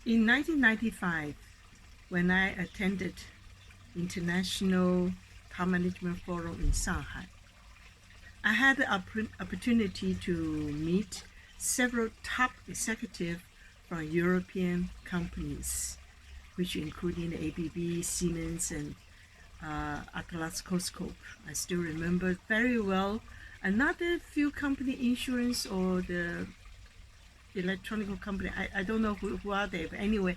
In 1995, when I attended International Top Management Forum in Shanghai, I had the opportunity to meet several top executives from European companies, which including ABB, Siemens, and Atlas Copco. I still remember very well. Another few company, insurance or the electronic company, I don't know who are they, but anyway,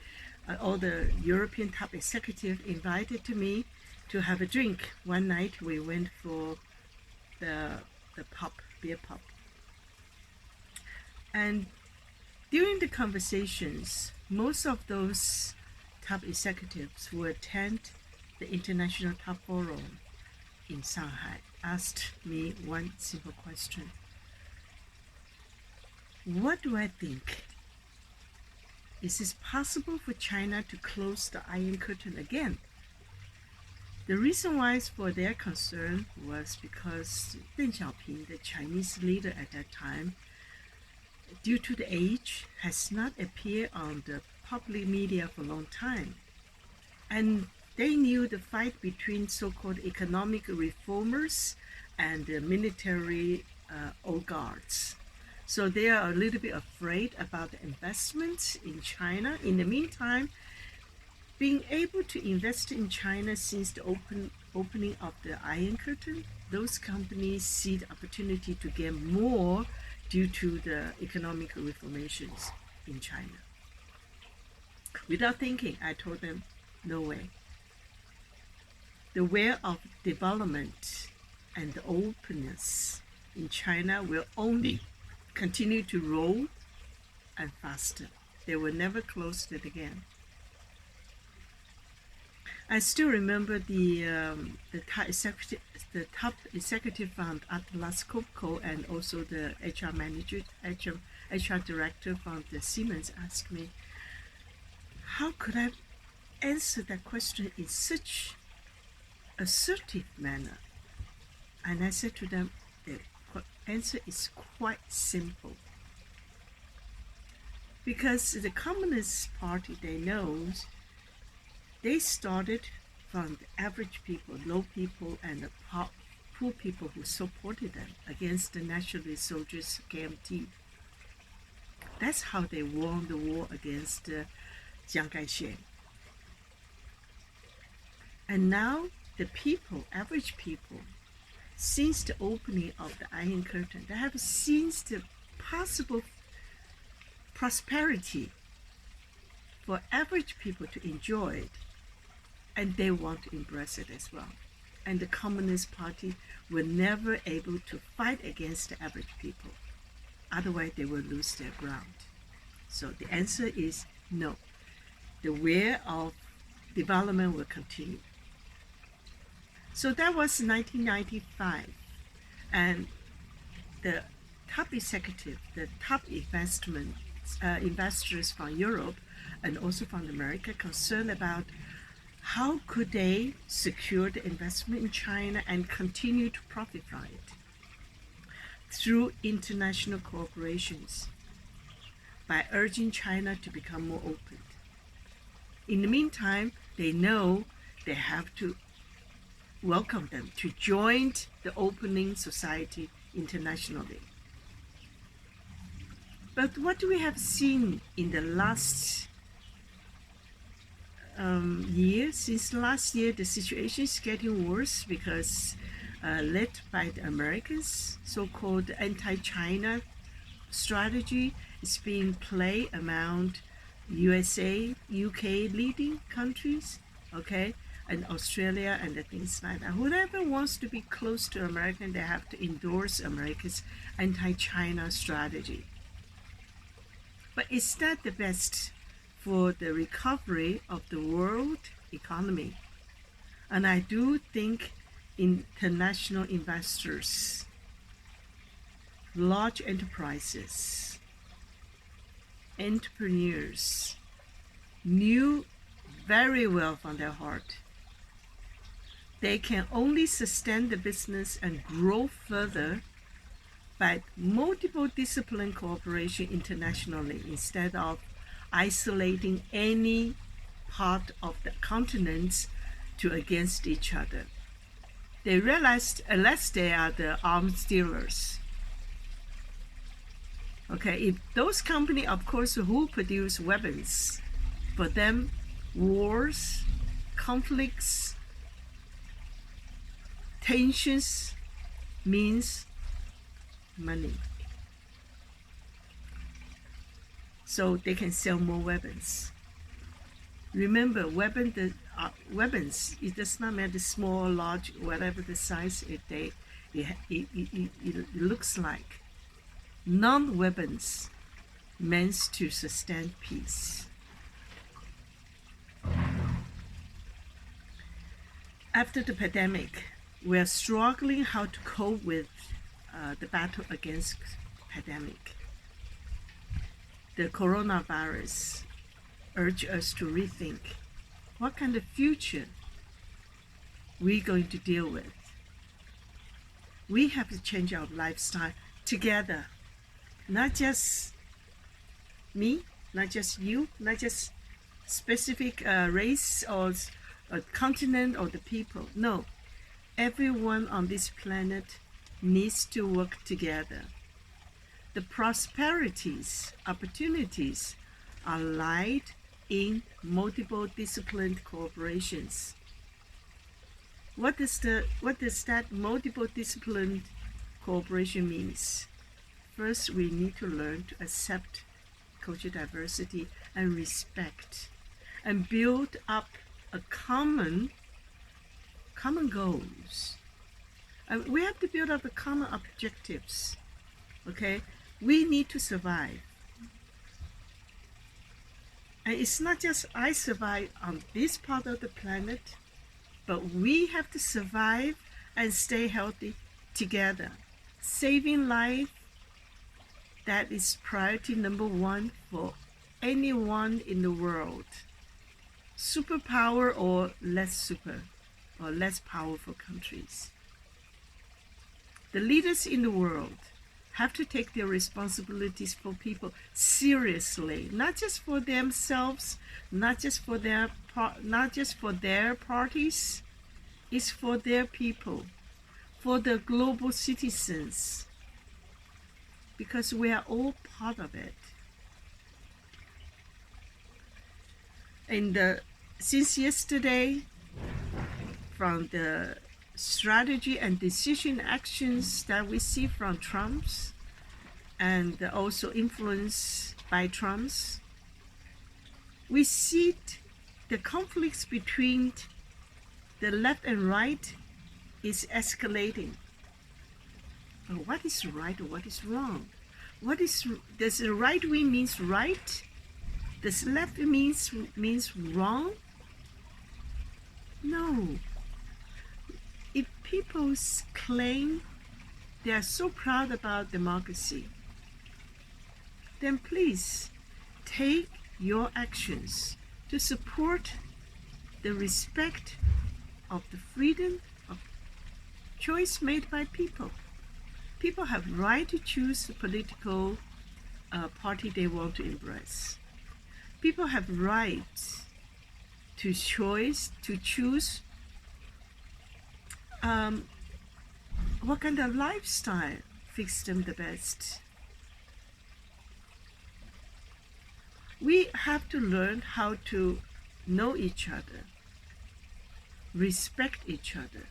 all the European top executive invited to me to have a drink. One night we went for the beer pub. And during the conversations, most of those top executives who attend the International Top Forum in Shanghai asked me one simple question. What do I think? Is it possible for China to close the Iron Curtain again? The reason why for their concern was because Deng Xiaoping, the Chinese leader at that time, due to the age, has not appeared on the public media for a long time. And they knew the fight between so-called economic reformers and the military oligarchs. So they are a little bit afraid about the investments in China. In the meantime, being able to invest in China since the opening of the Iron Curtain, those companies see the opportunity to get more due to the economic reformations in China. Without thinking, I told them, no way. The way of development and the openness in China will only continue to roll and faster. They will never close it again. I still remember the top executive from Atlas Copco and also the HR director from the Siemens asked me, how could I answer that question in such assertive manner? And I said to them, the answer is quite simple. Because the Communist Party, they started from the average people, low people, and the poor people who supported them against the nationalist soldiers, KMT. That's how they won the war against Chiang Kai-shek. And now the people, average people, since the opening of the Iron Curtain, they have seen the possible prosperity for average people to enjoy it, and they want to embrace it as well. And the Communist Party were never able to fight against the average people. Otherwise, they will lose their ground. So the answer is no. The way of development will continue. So that was 1995. And the top executive, the top investors from Europe and also from America concerned about how could they secure the investment in China and continue to profit from it through international corporations by urging China to become more open. In the meantime, they know they have to welcome them to join the opening society internationally. But what we have seen in the last year, since last year, the situation is getting worse because led by the Americans, so-called anti-China strategy is being played among USA, UK leading countries, okay, and Australia and the things like that. Whoever wants to be close to America, they have to endorse America's anti-China strategy. But is that the best for the recovery of the world economy? And I do think international investors, large enterprises, entrepreneurs knew very well from their heart they can only sustain the business and grow further by multiple discipline cooperation internationally instead of isolating any part of the continents to against each other. They realized unless they are the arms dealers, okay, if those companies, of course, who produce weapons, for them, wars, conflicts, tensions means money. So they can sell more weapons. Remember, weapons, it does not matter small, large, whatever the size it looks like. Non-weapons meant to sustain peace. After the pandemic, we are struggling how to cope with the battle against pandemic. The coronavirus urged us to rethink what kind of future we're going to deal with. We have to change our lifestyle together, not just me, not just you, not just specific race or continent or the people. No, everyone on this planet needs to work together. The prosperities, opportunities are lied in multiple disciplined corporations. What does that multiple disciplined cooperation means? First, we need to learn to accept cultural diversity and respect, and build up a common goals. And we have to build up the common objectives. Okay, we need to survive. And it's not just I survive on this part of the planet, but we have to survive and stay healthy together. Saving life, that is priority number one for anyone in the world. Superpower or less powerful countries. The leaders in the world have to take their responsibilities for people seriously, not just for themselves, not just for their parties. It's for their people, for the global citizens, because we are all part of it. And since yesterday, from the strategy and decision actions that we see from Trump's, and also influenced by Trump's, we see the conflicts between the left and right is escalating. What is right or what is wrong? Does the right wing means right? Does left means wrong? No. If people claim they are so proud about democracy, then please take your actions to support the respect of the freedom of choice made by people. People have right to choose the political party they want to embrace. People have rights to choose what kind of lifestyle fits them the best. We have to learn how to know each other, respect each other,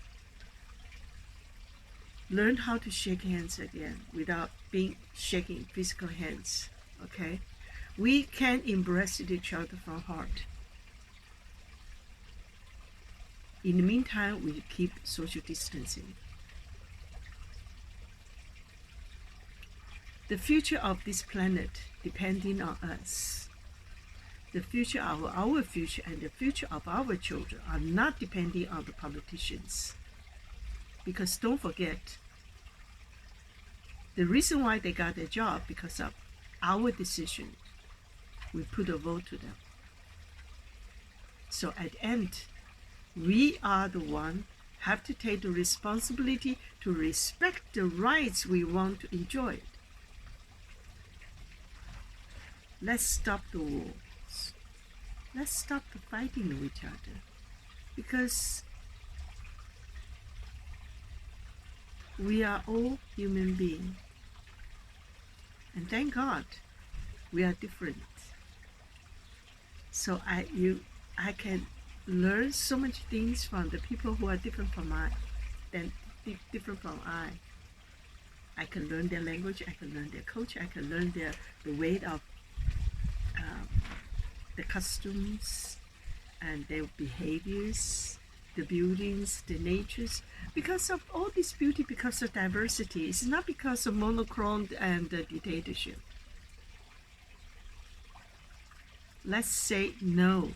learn how to shake hands again without being shaking physical hands. Okay, we can embrace each other from heart. In the meantime, we keep social distancing. The future of this planet depending on us. The future of our future and the future of our children are not depending on the politicians. Because don't forget, the reason why they got their job because of our decision. We put a vote to them. So at the end, we are the one have to take the responsibility to respect the rights we want to enjoy. Let's stop the war. Let's stop the fighting with each other, because we are all human beings, and thank God we are different. So I can learn so much things from the people who are different from different from I. I can learn their language, I can learn their culture, I can learn the way of the customs and their behaviors, the buildings, the natures. Because of all this beauty, because of diversity, it's not because of monochrome and dictatorship. Let's say no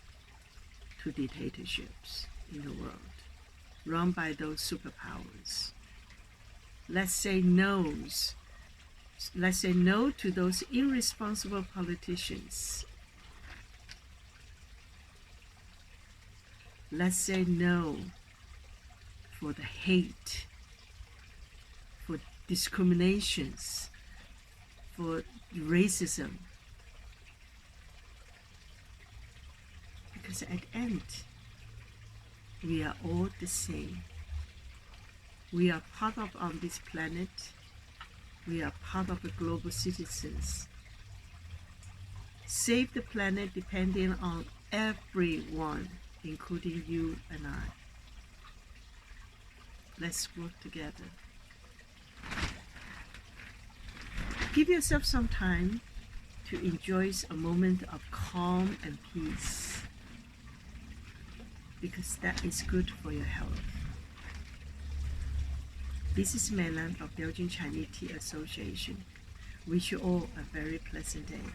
to dictatorships in the world run by those superpowers. Let's say no to those irresponsible politicians. Let's say no for the hate, for discriminations, for racism. Because at the end, we are all the same. We are part of on this planet. We are part of the global citizens. Save the planet depending on everyone, including you and I. Let's work together. Give yourself some time to enjoy a moment of calm and peace, because that is good for your health. This is Mei Lan of Belgian Chinese Tea Association. Wish you all a very pleasant day.